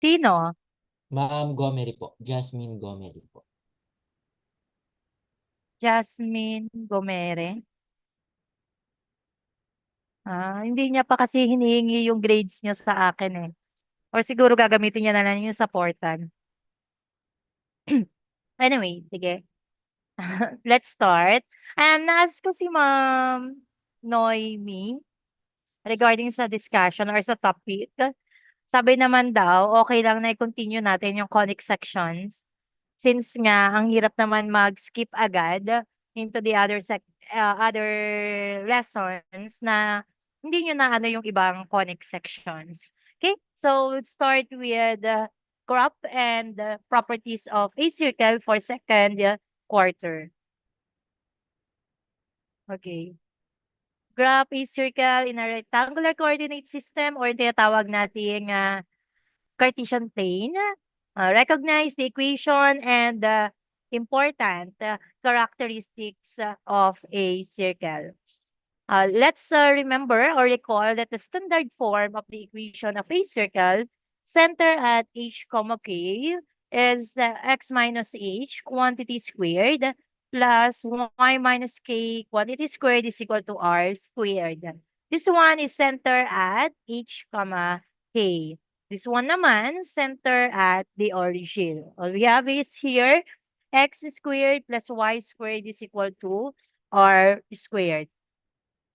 Sino? Ma'am Gomery po. Jasmine Gomery po. Jasmine Gomere. Hindi niya pa kasi hinihingi yung grades niya sa akin eh. Or siguro gagamitin niya na lang yung sa portal. Anyway, sige. Let's start. Na-ask ko si Ma'am Noemi regarding sa discussion or sa topic. Sabi naman daw, okay lang na i-continue natin yung conic sections. Since nga, ang hirap naman mag-skip agad into the other lessons na hindi nyo na ano yung ibang conic sections. Okay, so let's start with graph and properties of a circle for second quarter. Okay. Graph a circle in a rectangular coordinate system or tinatawag nating Cartesian plane. Recognize the equation and the important characteristics of a circle. Let's remember or recall that the standard form of the equation of a circle, center at h comma k, is x minus h quantity squared plus y minus k quantity squared is equal to r squared. This one is center at h comma k. This one naman, center at the origin. All we have is here, x squared plus y squared is equal to r squared.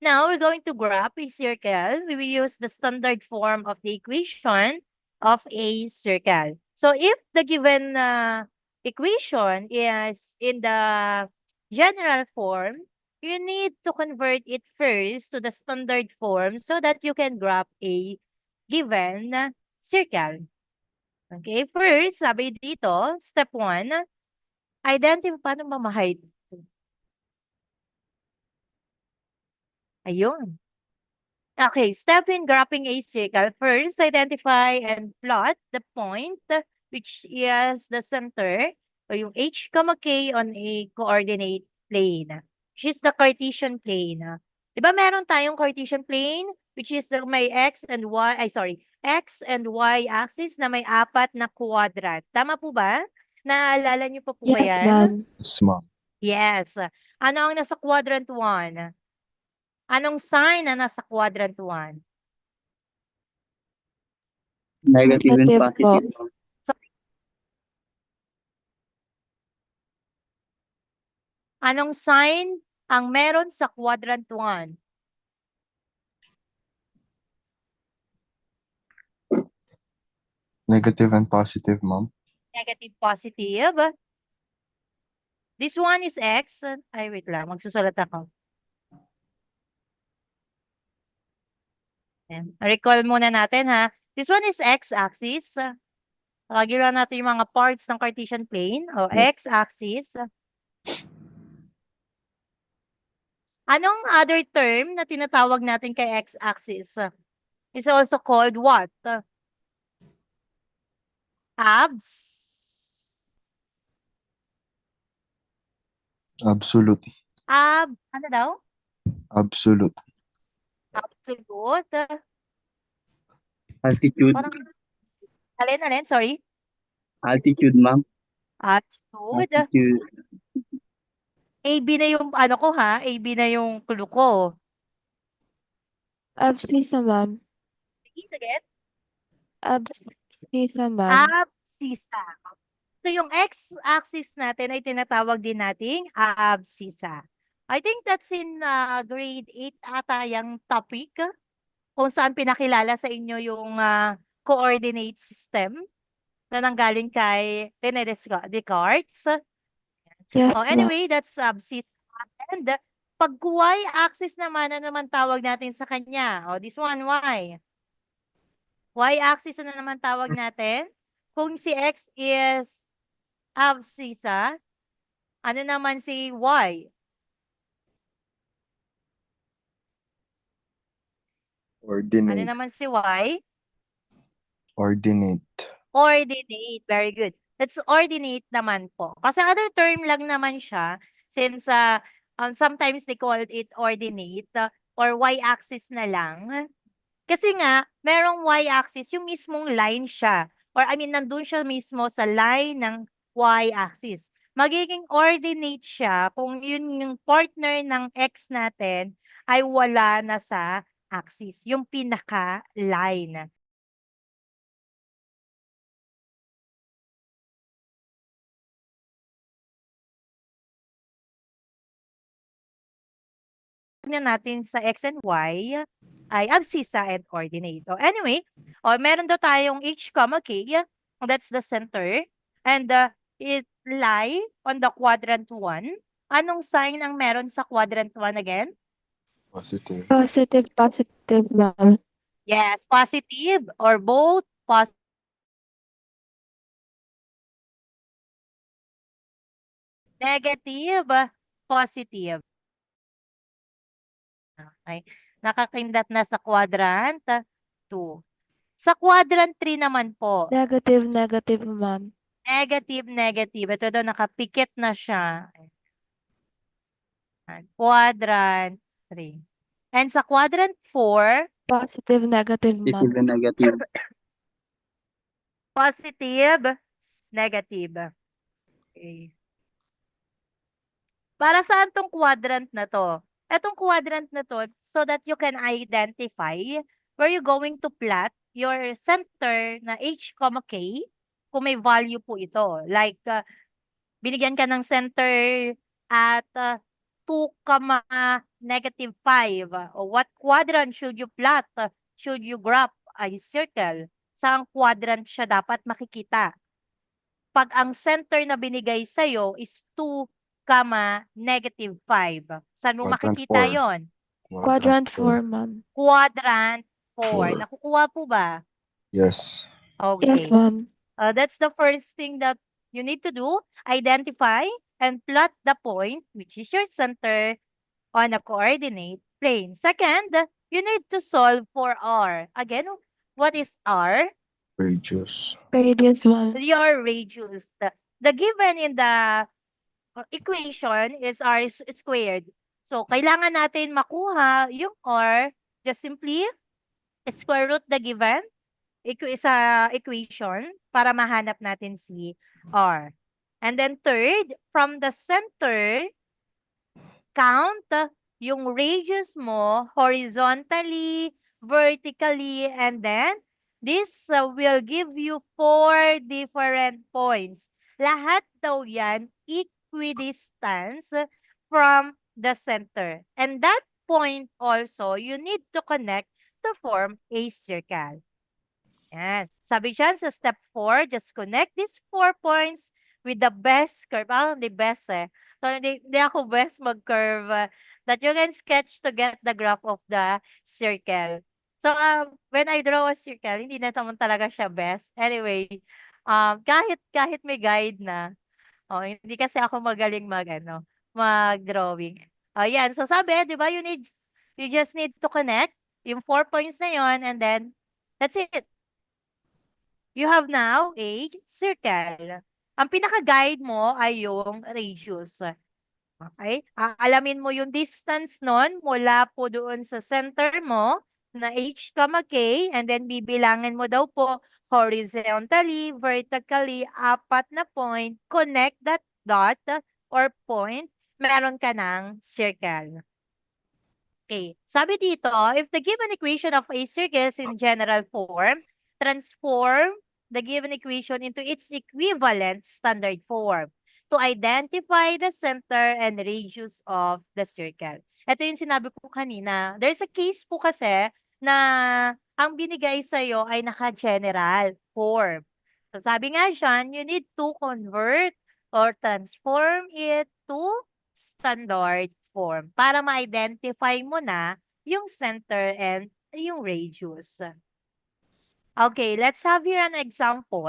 Now, we're going to graph a circle. We will use the standard form of the equation of a circle. So, if the given equation is in the general form, you need to convert it first to the standard form so that you can graph a given circle. Okay, first, sabi dito, step 1, identify, paano mamahide? Ayun. Okay, step in graphing a circle. First, identify and plot the point which is the center o yung h comma k on a coordinate plane, which is the Cartesian plane. Di ba meron tayong Cartesian plane which is may x and y axis na may apat na quadrant. Tama po ba? Naalala niyo pa po ba Yes, yan? ma'am. Yes, ma'am. Yes. Ano ang nasa quadrant 1? Anong sign na nasa quadrant 1? Negative and Negative po. positive. Anong sign ang meron sa quadrant 1? Negative and positive, ma'am. Negative, positive. This one is x. Ay, wait lang. Magsusulat ako. Ayan. Recall muna natin ha. This one is x-axis. Lagi lang natin yung mga parts ng Cartesian plane. O, x-axis. Anong other term na tinatawag natin kay x-axis? Is also called what? Abs. Absolute. Ano daw? Absolute. Absolute. Altitude. Alin, sorry? Altitude, ma'am. Altitude. Altitude. AB na yung ano ko ha, AB na yung clue ko. Abscissa, ma'am. Sige. Abscissa, ma'am. Abscissa. So yung x-axis natin ay tinatawag din nating abscissa. I think that's in grade 8 ata yung topic kung saan pinakilala sa inyo yung coordinate system na nanggaling kay René Descartes. Yes, Oh, ma'am. anyway, that's abscissa. And pag y-axis naman, ano naman tawag natin sa kanya? Oh, this one, y. Y-axis na naman tawag natin? Kung si x is abscissa, ano naman si y? Ano Ordinate. naman si y? Ordinate. Ordinate. Very good. Let's ordinate naman po. Kasi other term lang naman siya since sometimes they call it ordinate or y-axis na lang. Kasi nga, merong y-axis, yung mismong line siya. or I mean, nandun siya mismo sa line ng y-axis. Magiging ordinate siya kung yun yung partner ng x natin ay wala na sa axis, yung pinaka-line. Natin sa x and y ay abscissa and ordinate. Anyway, meron daw tayong h, k, that's the center, and it lie on the quadrant 1. Anong sign ang meron sa quadrant 1 again? Positive. Positive, ma'am. Yes, positive or both positive. Negative, positive. Okay. Nakakindat na sa quadrant 2. Sa quadrant 3 naman po, Negative, ma'am. negative. Ito daw, nakapikit na siya. Ayan, quadrant 3. And sa quadrant 4, Positive, negative, ma'am. Positive and negative. positive, negative. Okay. Para saan tong quadrant na to? Etong quadrant na to, so that you can identify where you're going to plot your center na h, k, kung may value po ito. Like, binigyan ka ng center at 2, negative 5. O what quadrant should you plot? Should you graph a circle? Saan quadrant siya dapat makikita? Pag ang center na binigay sa'yo is 2, negative 5. Saan mo Quadrant makikita 4. yon? Quadrant 4, ma'am. Quadrant 4. Four. Nakukuha po ba? Yes. Yes, Okay. ma'am. That's the first thing that you need to do. Identify and plot the point, which is your center, on a coordinate plane. Second, you need to solve for r. Again, what is r? Radius. Radius, ma'am. Your radius. The given in the equation is r squared. So, kailangan natin makuha yung r, just simply square root the given sa equation para mahanap natin si r. And then third, from the center, count yung radius mo horizontally, vertically, and then this will give you 4 different points. Lahat daw yan equidistance from the center. And that point also, you need to connect to form a circle. Yan. Sabi dyan sa step 4, just connect these 4 points with the best curve. The best So, hindi ako best mag-curve that you can sketch to get the graph of the circle. So, when I draw a circle, hindi na naman talaga siya best. Anyway, kahit may guide na, hindi kasi ako magaling mag-drawing. Yan. So, sabi, di ba, you just need to connect yung 4 points na yon, and then, that's it. You have now a circle. Ang pinaka-guide mo ay yung radius. Okay? Alamin mo yung distance nun mula po doon sa center mo na h, k, and then bibilangin mo daw po horizontally, vertically, 4 na point, connect that dot or point, meron ka ng circle. Okay. Sabi dito, if the given equation of a circle is in general form, transform the given equation into its equivalent standard form to identify the center and radius of the circle. Ito yung sinabi ko kanina. There's a case po kasi na ang binigay sa'yo ay naka-general form. So sabi nga dyan, you need to convert or transform it to standard form para ma-identify mo na yung center and yung radius. Okay, let's have here an example.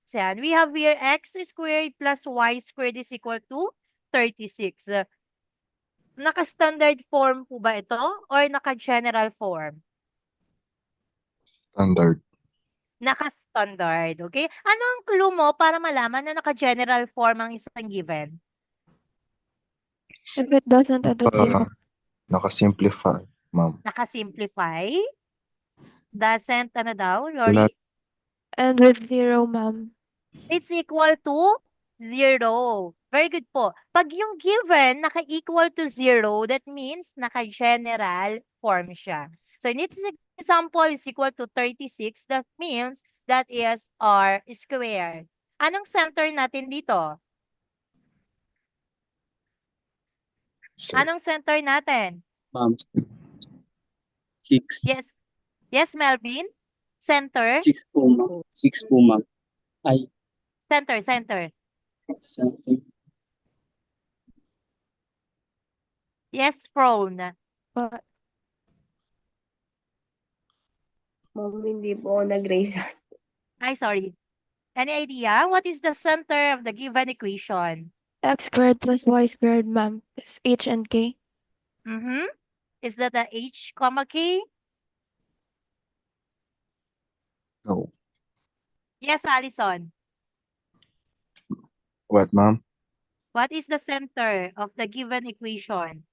So, yan, we have here x squared plus y squared is equal to 36. Naka-standard form po ba ito or naka-general form? Standard. Naka-standard, okay? Ano ang clue mo para malaman na naka-general form ang isang given? If it doesn't add up zero. Nakasimplify, ma'am. Naka-simplify? Doesn't, ano daw, Wala. Lori? And with 0, ma'am. It's equal to 0. Very good po. Pag yung given naka-equal to 0, that means naka-general form siya. So in this example is equal to 36, that means that is R squared. Anong center natin dito? So, Anong center natin? Ma'am. 6. Yes. Yes, Melvin? Center? 6 po, ma'am. 6 po, ma'am. Ay, Center. something. Yes, prone. But Ma'am, hindi po ako nag-raise. Ay, sorry. Any idea? What is the center of the given equation? x squared plus y squared, ma'am, is h and k. Mm-hmm. Is that the H, comma K? no. Yes, Allison. What, ma'am? What is the center of the given equation?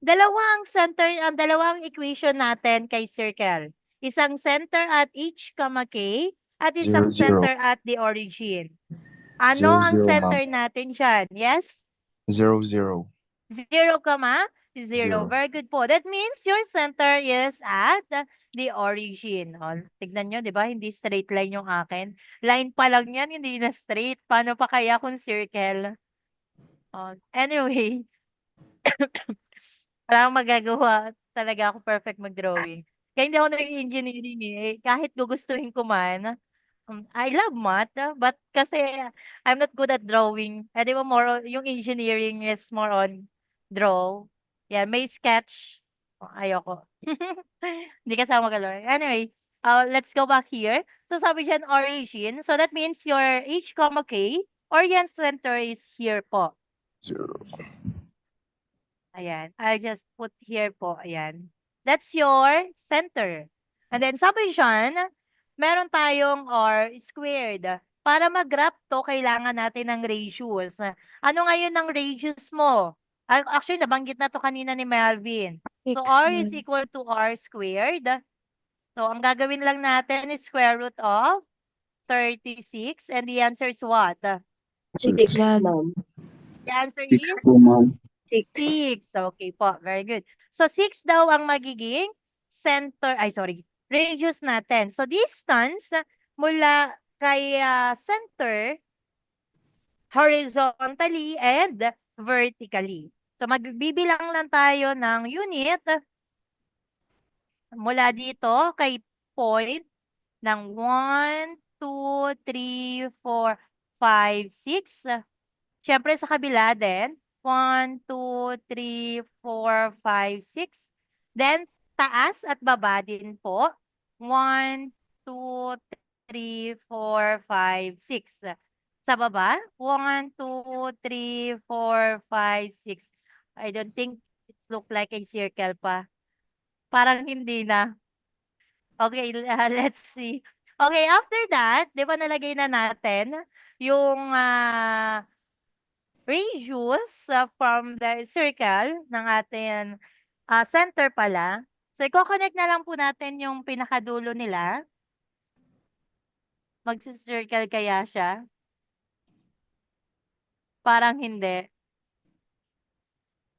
Dalawang center, ang dalawang equation natin kay circle. Isang center at H, comma K, at isang 0, 0. center at the origin. Ano 0, ang 0, center ma'am. natin dyan? Yes? 0, 0. 0, comma 0. Zero. Very good po. That means your center is at the origin. O, tignan nyo, di ba? Hindi straight line yung akin. Line pa lang yan, hindi na straight. Paano pa kaya kung circle? O, anyway, wala akong magagawa. Talaga ako perfect mag-drawing. Kaya hindi ako nag-engineering eh. Kahit gugustuhin ko man, I love math, but kasi I'm not good at drawing. Eh, di ba yung engineering is more on draw. Yeah, may sketch. Oh, ayoko. Hindi kasama magalo. Anyway, let's go back here. So sabi dyan, origin. So that means your H, comma K, origin center is here po. 0. Ayan. I just put here po. Ayan. That's your center. And then sabi dyan, meron tayong R squared. Para mag-graph to, kailangan natin ng ratios. Ano ngayon ang ratios mo? Actually, nabanggit na to kanina ni Melvin. So, 6, R is ma'am. equal to R squared. So, ang gagawin lang natin is square root of 36. And the answer is what? 6, 6. ma'am. Ma'am. The answer 6 is po, ma'am. 6. 6. Okay po, very good. So, 6 daw ang magiging center, radius natin. So, distance mula kay center, horizontally and vertically. So, magbibilang lang tayo ng unit mula dito kay point ng 1, 2, 3, 4, 5, 6. Siyempre sa kabila din. 1, 2, 3, 4, 5, 6. Then, taas at baba din po. 1, 2, 3, 4, 5, 6. Sa baba, 1, 2, 3, 4, 5, 6. I don't think it look like a circle pa. Parang hindi na. Okay, let's see. Okay, after that, di ba nalagay na natin yung radius from the circle ng ating center pala. So, i-connect na lang po natin yung pinakadulo nila. Magsi-circle kaya siya? Parang hindi.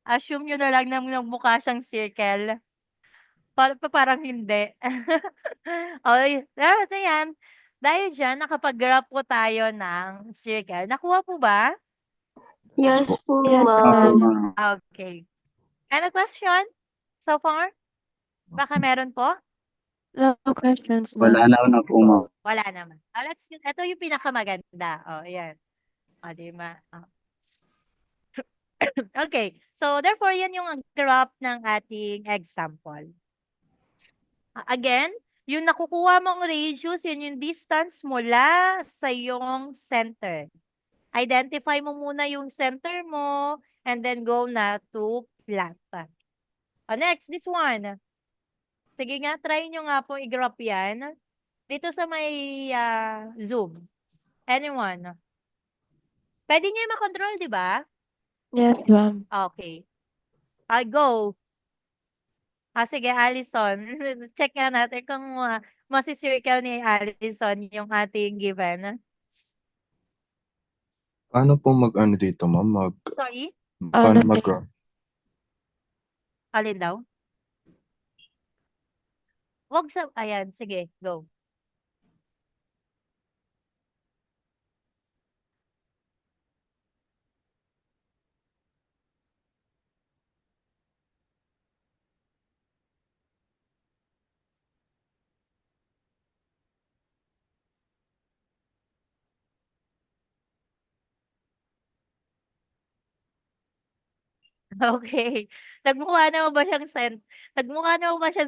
Assume nyo na lang na nagmukha siyang circle. Parang hindi. Okay, pero yan. Dahil dyan, nakapag-graph po tayo ng circle. Nakuha po ba? Yes po, Yes, Opo, ma'am. ma'am. Okay. Any question so far? Baka meron po? No questions, Wala ma'am. na po, ma'am. Wala naman. Ito yung pinakamaganda. Ayan. Di ba? Okay. So, therefore, yan yung graph ng ating example. Again, yung nakukuha mong ratios, yun yung distance mula sa yung center. Identify mo muna yung center mo and then go na to plot. Next, this one. Sige nga, try nyo nga po i-graph yan. Dito sa may Zoom. Anyone? Pwede nyo makontrol, di ba? Yes, ma'am. Okay. Go. Sige, Allison. Check nga natin kung masisircle ni Allison yung ating given. Paano po mag-ano dito, ma'am? Sorry, Paano Ano mag-graph? alin daw? Ayan, sige, go. Okay. Nagmukha naman ba siyang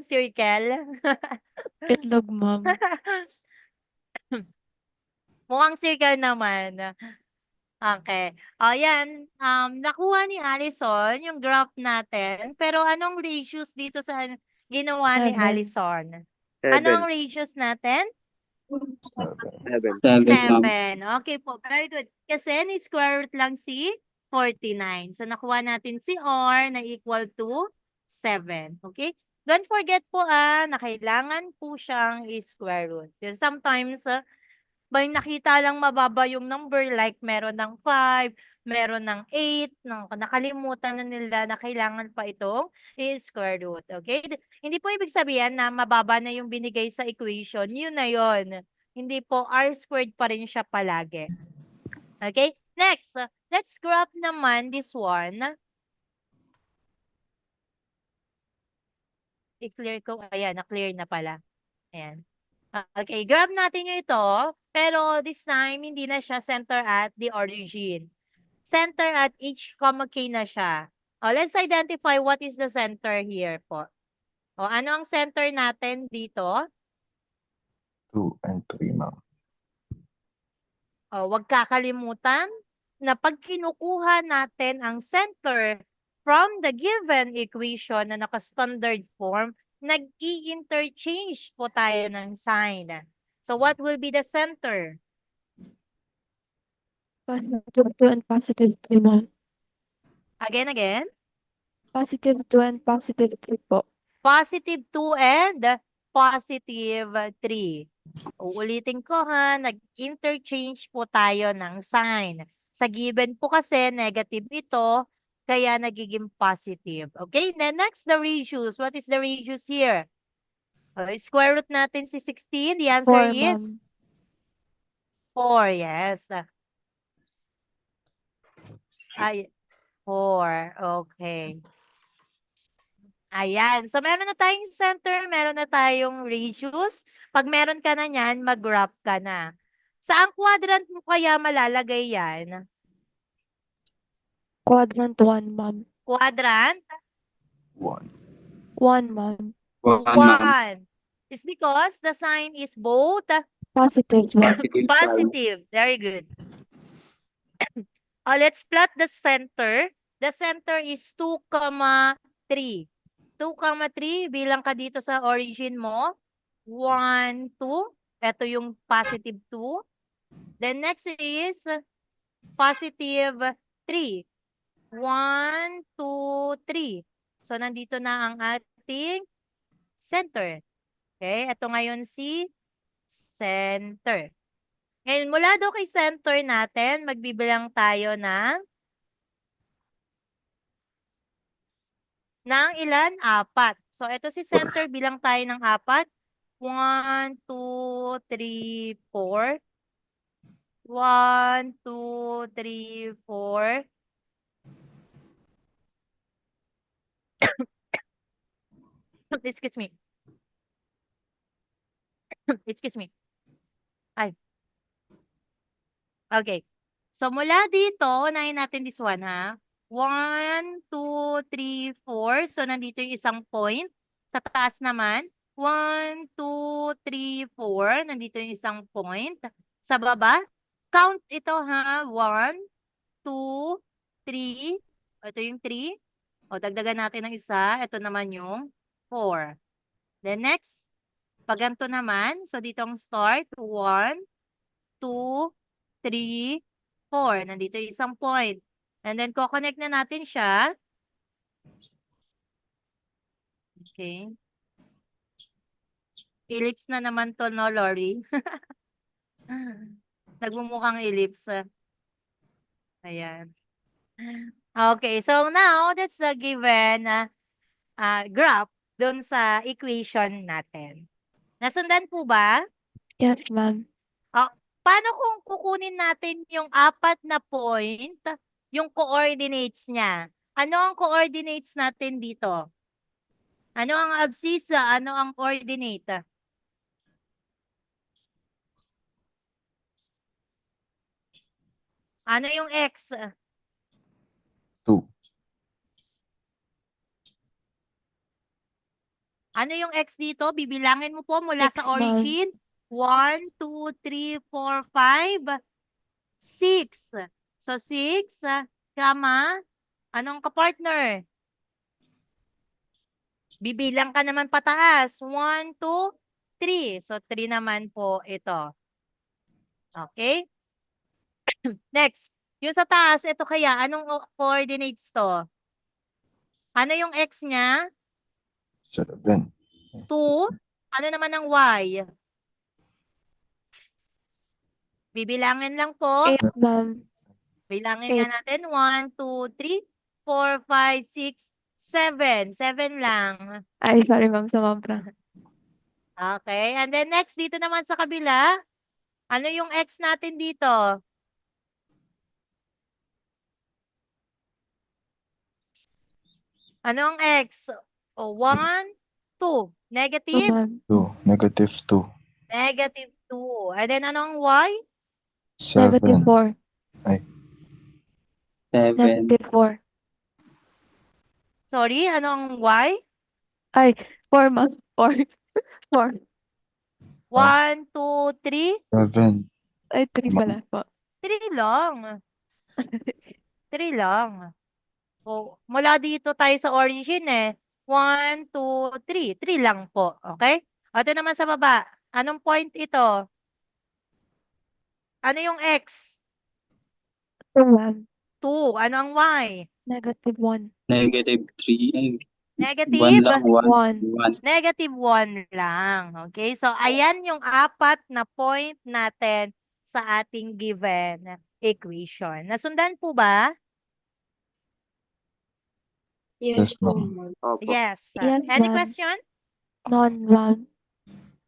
circle? Itlog, ma'am. Mukhang circle naman. Okay. Ayan, nakuha ni Allison yung graph natin. Pero anong ratios dito sa ginawa ni 7. Allison? Ano ang ratios natin? 7. 7, ma'am. 7. Okay po, very good. Kasi ni-square root lang si 49. So, nakuha natin si R na equal to 7. Okay? Don't forget po na kailangan po siyang i-square root. Sometimes, may nakita lang mababa yung number like meron ng 5, meron ng 8, nakalimutan na nila na kailangan pa itong i-square root. Okay? Hindi po ibig sabihin na mababa na yung binigay sa equation. Yun na yun. Hindi po, R squared pa rin siya palagi. Okay? Next, let's graph naman this one. I-clear ko. Ayan, na-clear na pala. Ayan. Okay, grab natin yung ito. Pero this time, hindi na siya center at the origin. Center at H, K na siya. Let's identify what is the center here po. Ano ang center natin dito? 2 and 3, ma'am. Huwag kakalimutan na pag kinukuha natin ang center from the given equation na naka-standard form, nag-i-interchange po tayo ng sign. So, what will be the center? Positive 2 and positive 3, ma'am. Again. Positive 2 and positive 3 po. Positive 2 and positive 3. Uulitin ko nag-interchange po tayo ng sign. Sa given po kasi, negative ito, kaya nagiging positive. Okay, then next, the ratios. What is the ratios here? Square root natin si 16. The answer 4, is ma'am. 4, yes. Ay, 4. Okay. Ayan. So, meron na tayong center, meron na tayong ratios. Pag meron ka na yan, mag-graph ka na. Saan quadrant mo kaya malalagay yan? Quadrant 1, ma'am. Quadrant 1. 1, ma'am. 1, ma'am. 1. It's because the sign is both Positive 1. positive. Very good. Let's plot the center. The center is 2, 3. 2, 3, bilang ka dito sa origin mo. 1, 2. Ito yung positive 2. Then next is positive 3. 1, 2, 3. So, nandito na ang ating center. Okay? Ito ngayon si center. Ngayon, mula daw kay center natin, magbibilang tayo ng ilan? 4. So, ito si center, bilang tayo ng 4. 1, 2, 3, 4. 1, 2, 3, 4. Excuse me. Excuse me. Ay. Okay. So, mula dito, unahin natin this one, 1, 2, 3, 4. So, nandito yung isang point. Sa taas naman, 1, 2, 3, 4. Nandito yung isang point. Sa baba, count ito 1, 2, 3. Ito yung 3. Dagdagan natin ng isa. Ito naman yung 4. Then next, pag ganito naman, so dito ang start, 1, 2, 3, 4. Nandito yung isang point. And then, coconnect na natin siya Okay. Ellipse na naman to, no, Lori? Nagmumukhang ellipse. Ayan. Okay, so now that's the given graph dun sa equation natin. Nasundan po ba? Yes, ma'am. Paano kung kukunin natin yung 4 na point, yung coordinates niya? Ano ang coordinates natin dito? Ano ang abscissa? Ano ang coordinate? Ano yung x? 2. Ano yung x dito? Bibilangin mo po mula Six, sa ma'am. origin. 1, 2, 3, 4, 5, 6. So, 6, kama, anong kapartner? Bibilang ka naman pataas. 1, 2, 3. So, 3 naman po ito. Okay? Next. Yung sa taas, ito kaya, anong coordinates to? Ano yung x niya? 7. 2. Ano naman ang y? Bibilangin lang po. 8, ma'am. Bilangin nga natin. 1, 2, 3, 4, 5, 6, 7. 7 lang. Ay, sorry, ma'am. Sumobra. Okay. And then next, dito naman sa kabila. Ano yung x natin dito? Ano ang x? O, 1, 2. 2, Negative? ma'am. 2. Negative 2. Negative 2. And then anong y? Negative 7. 4. 7. Negative 4. Sorry, ano ang y? Ay, 4, ma'am. 4. 4. 1, 2, 3? 7. Ay, 3 pala po. 3 lang. 3 lang. O, mula dito tayo sa origin eh. 1, 2, 3. 3 lang po. Okay? Ito naman sa baba. Anong point ito? Ano yung x? 2, ma'am. 2. Ano ang y? Negative 1. Negative 3. Ay, 1 Negative? lang. 1. 1. Negative 1 lang. Okay? So, ayan yung 4 na point natin sa ating given equation. Nasundan po ba? Yes Yes, po, ma'am. ma'am. Opo. Yes, Yes. Any ma'am. question? None, ma'am.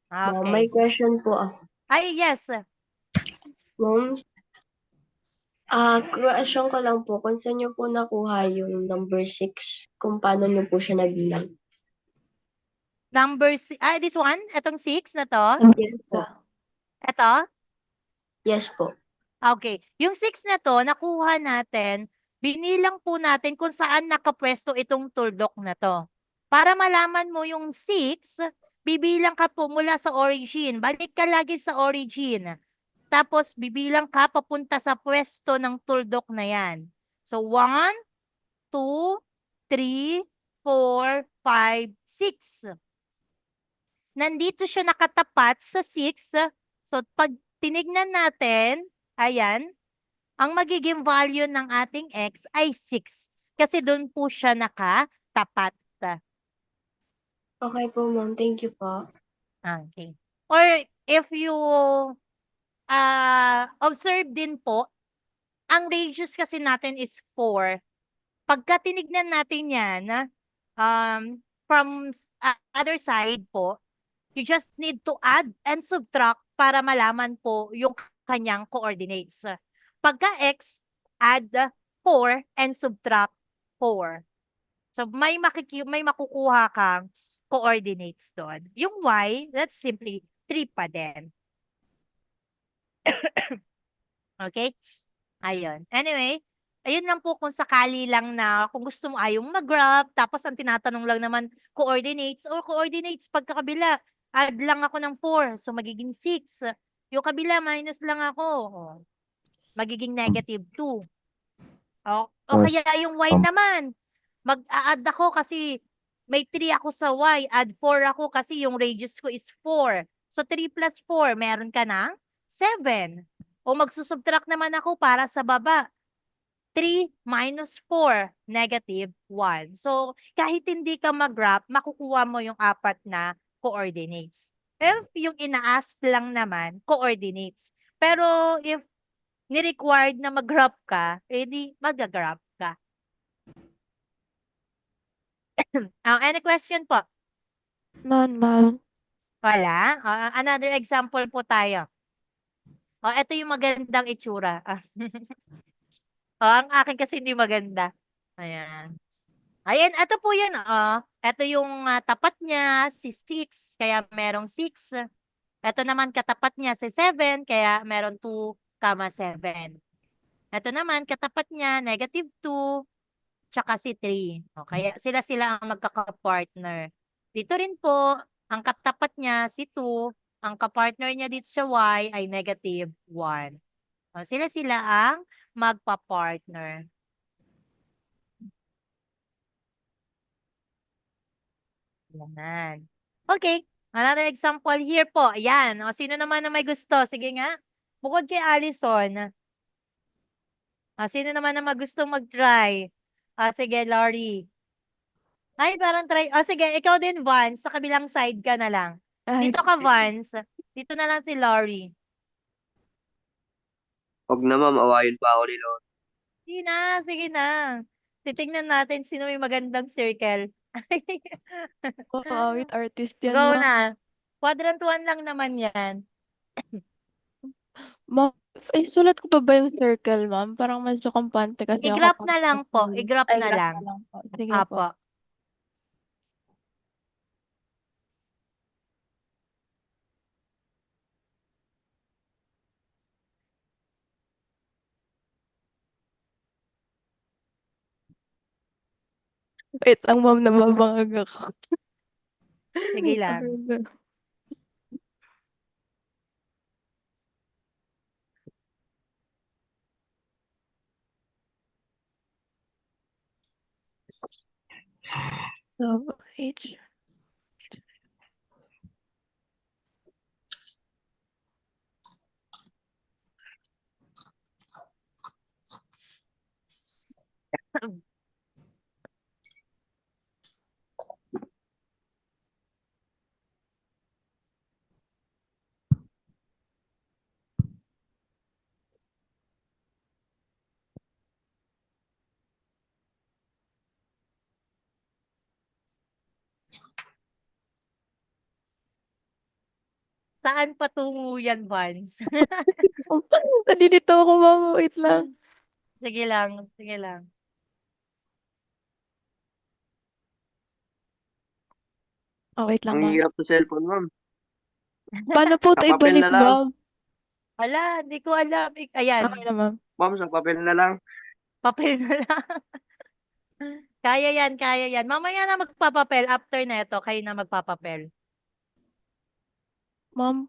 Ma'am, Okay. may question po ako. Ay, yes. Ma'am, question ko lang po kung saan niyo po nakuha yung number 6, kung paano niyo po siya nabilang. Number 6. This one? Etong 6 na to? Yes po. Ito? Yes po. Okay. Yung 6 na to, nakuha natin, binilang po natin kung saan nakapwesto itong tuldok na to. Para malaman mo yung 6, bibilang ka po mula sa origin. Balik ka lagi sa origin. Tapos, bibilang ka papunta sa pwesto ng tuldok na yan. So, 1, 2, 3, 4, 5, 6. Nandito siya nakatapat sa 6. So, pag tinignan natin, ayan, ang magiging value ng ating x ay 6. Kasi doon po siya nakatapat. Okay po, ma'am. Thank you po. Okay. Or if you observe din po, ang radius kasi natin is 4. Pagka tinignan natin yan, from other side po, you just need to add and subtract para malaman po yung kanyang coordinates. Pagka x, add 4 and subtract 4. So may makukuha kang coordinates doon. Yung y, that's simply 3 pa din. Okay? Ayun. Anyway, ayun lang po kung sakali lang na kung gusto mo ayong mag-graph, tapos ang tinatanong lang naman coordinates or coordinates pagkakabila. Add lang ako ng 4, so magiging 6. Yung kabila, minus lang ako. Magiging negative 2. O kaya yung y naman, mag-a-add ako kasi may 3 ako sa y, add 4 ako kasi yung radius ko is 4. So 3 plus 4, meron ka ng 7. O magsusubtract naman ako para sa baba. 3 minus 4, negative 1. So, kahit hindi ka mag-graph, makukuha mo yung apat na coordinates. If yung ina-ask lang naman, coordinates. Pero if ni-required na mag-graph ka, edi mag-graph ka. Any question po? None, ma'am. Wala? Another example po tayo. Ito yung magandang itsura. Ang akin kasi hindi maganda. Ayan. Ayan, ito po yun. Ito yung tapat niya, si 6, kaya merong 6. Ito naman katapat niya si 7, kaya meron 2, 7. Ito naman katapat niya, negative 2, tsaka si 3. Kaya sila ang magkaka-partner. Dito rin po, ang katapat niya si 2, ang kapartner niya dito sa y ay negative 1. Sila ang magpa-partner. Yan. Okay. Another example here po. Ayan. Sino naman na may gusto? Sige nga. Bukod kay Allison. Sino naman na magustong mag-try? Sige, Lori. Ay, parang try. Sige, ikaw din, Vance. Sa kabilang side ka na lang. Ay, Dito ka, Vance. Dito na lang si Lori. Huwag na ma'am, awayin pa ako ni Lord. Sige na, sige na. Titingnan natin sino may magandang circle. with artist yan, Go ma'am. na. Quadrant 1 lang naman yan. Ma'am, sulat ko pa ba yung circle, ma'am? Parang medyo kampante kasi ako. I-graph na lang po. I-graph Ay, na graph lang. na lang po. Sige po. Apo. Wait lang, ma'am, nababangag ako. Sige lang. So, H. Saan patungo yan, Vance? Nandito ako, ma'am. Wait lang. Sige lang, sige lang. Wait lang, Ang ma'am. hirap sa cellphone, ma'am. Paano po ito Sa papel ibalik, na lang. ma'am? Hala, hindi ko alam. Ayan, Okay na, ma'am. Ma'am, sa papel na lang. papel na lang. Kaya yan, kaya yan. Mamaya na magpapapel. After neto, kayo na magpapapel. Ma'am,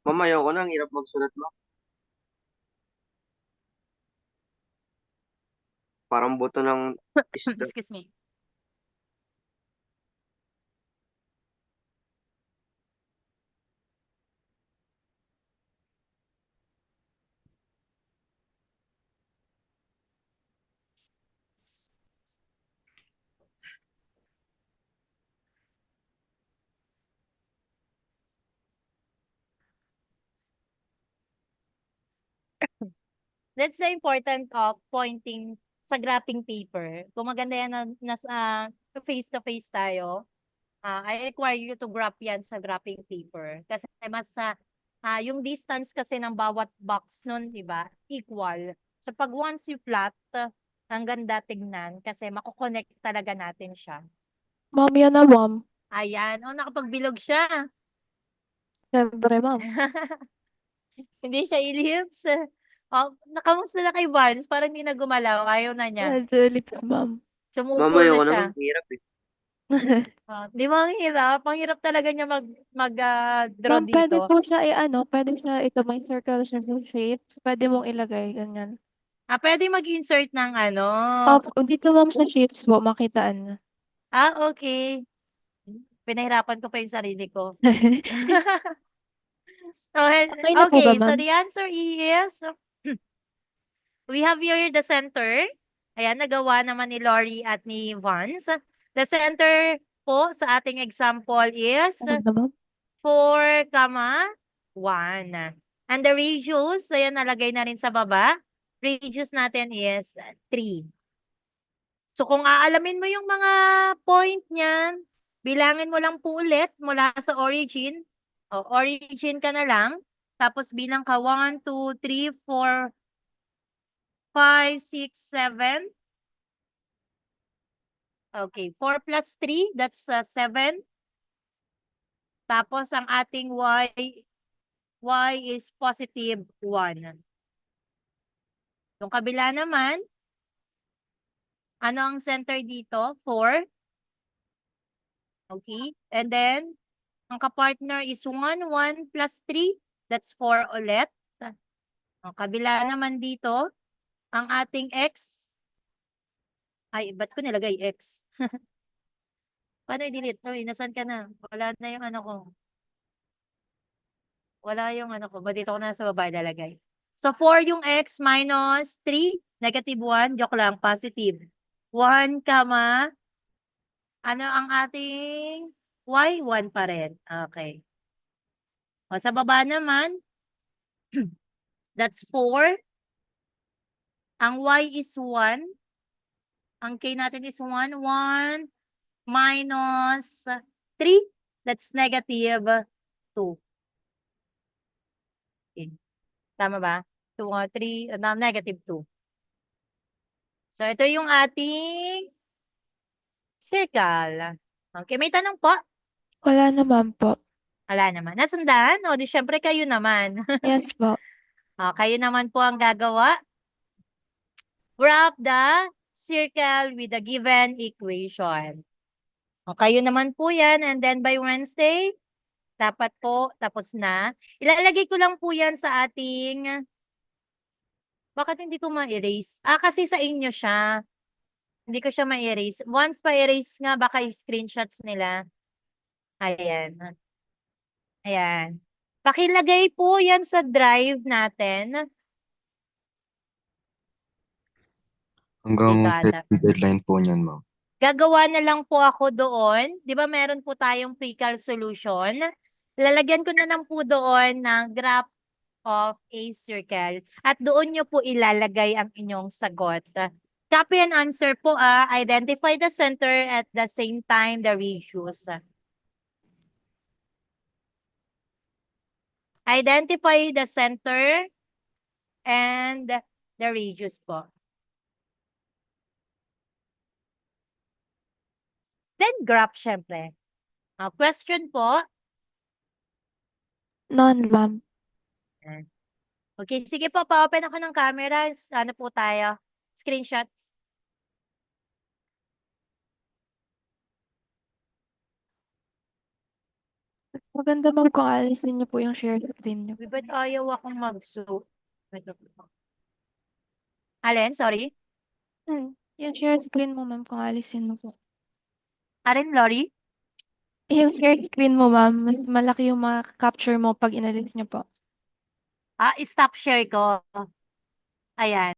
Ma'am, ayoko na. Ang hirap magsulat, ma'am. Parang buto ng isda. Excuse me. That's the important of pointing sa graphing paper. Kung maganda yan na face-to-face tayo, I require you to graph yan sa graphing paper. Kasi mas yung distance kasi ng bawat box nun, di ba, equal. So pag once you plot, ang ganda tignan kasi makukonect talaga natin siya. ma'am, yan na, ma'am. Ayan. Nakapagbilog siya. Siyempre, ma'am. Hindi siya ellipse. Nakamusta na kay Vance? Parang hindi na gumalaw. Ayaw na niya. Medyo lips, ma'am. Ma'am, Sumuko na ayoko na, siya. ma'am. Ang hirap eh. Di ba ang hirap? Ang hirap talaga niya draw Ma'am, pwede dito. po siya pwede siya ito, may circle siya sa shapes. Pwede mong ilagay, ganyan. Pwede mag-insert ng ano. Dito, ma'am, sa shapes po, makitaan. Okay. Pinahirapan ko pa yung sarili ko. Okay, Okay na po ba, so ma'am? the answer is we have here the center. Ayan, nagawa naman ni Lori at ni Vance. The center po sa ating example is Maganda, ma'am. 4, 1. And the radius, ayan, nalagay na rin sa baba. Radius natin is 3. So, kung aalamin mo yung mga point niyan, bilangin mo lang po ulit mula sa origin. O, origin ka na lang. Tapos bilang ka 1, 2, 3, 4, 5, 6, 7. Okay, 4 plus 3, that's 7. Tapos ang ating y is positive 1. Yung kabila naman, ano ang center dito? 4. Okay, and then, ang kapartner is 1, 1 plus 3, that's 4 ulit. Ang kabila naman dito, ang ating x, ay, ba't ko nilagay x? Paano i-delete? Uy, nasan ka na? Wala na yung ano ko. Wala yung ano ko. Ba't dito ko na sa baba ilalagay? So, 4 yung x minus 3, negative 1. Joke lang, positive. 1, ano ang ating y? 1 pa rin. Okay. O, sa baba naman, that's 4. Ang y is 1. Ang k natin is 1. 1 minus 3. That's negative 2. Okay. Tama ba? 2, 3, negative 2. So, ito yung ating circle. Okay, may tanong po? Wala naman po. Wala naman. Nasundan? O, di syempre kayo naman. Yes po. Kayo naman po ang gagawa. Graph the circle with the given equation. Kayo naman po yan. And then by Wednesday, dapat po tapos na. Ilalagay ko lang po yan sa ating... Bakit hindi ko ma-erase? Kasi sa inyo siya. Hindi ko siya ma-erase. Once pa-erase nga, baka screenshots nila. Ayan. Ayan. Pakilagay po yan sa drive natin. Hanggang Brigada. deadline po niyan, ma'am. Gagawa na lang po ako doon. Di ba meron po tayong pre-cal solution? Lalagyan ko na lang po doon ng graph of a circle. At doon nyo po ilalagay ang inyong sagot. Copy and answer po. Identify the center at the same time the radius. Identify the center and the radius po. Then graph, syempre. Question po. None, ma'am. Okay, sige po, pa-open ako ng camera. Ano po tayo? Screenshots. Mas maganda, ma'am, kung alisin niyo po yung share screen niyo. Ba't ayaw akong mag-zoom? Alin? Sorry? Yung share screen mo, ma'am, kung alisin mo po. Alin, Lori? Yung share screen mo, ma'am, mas malaki yung capture mo pag inalis niyo po. Stop share ko. Ayan.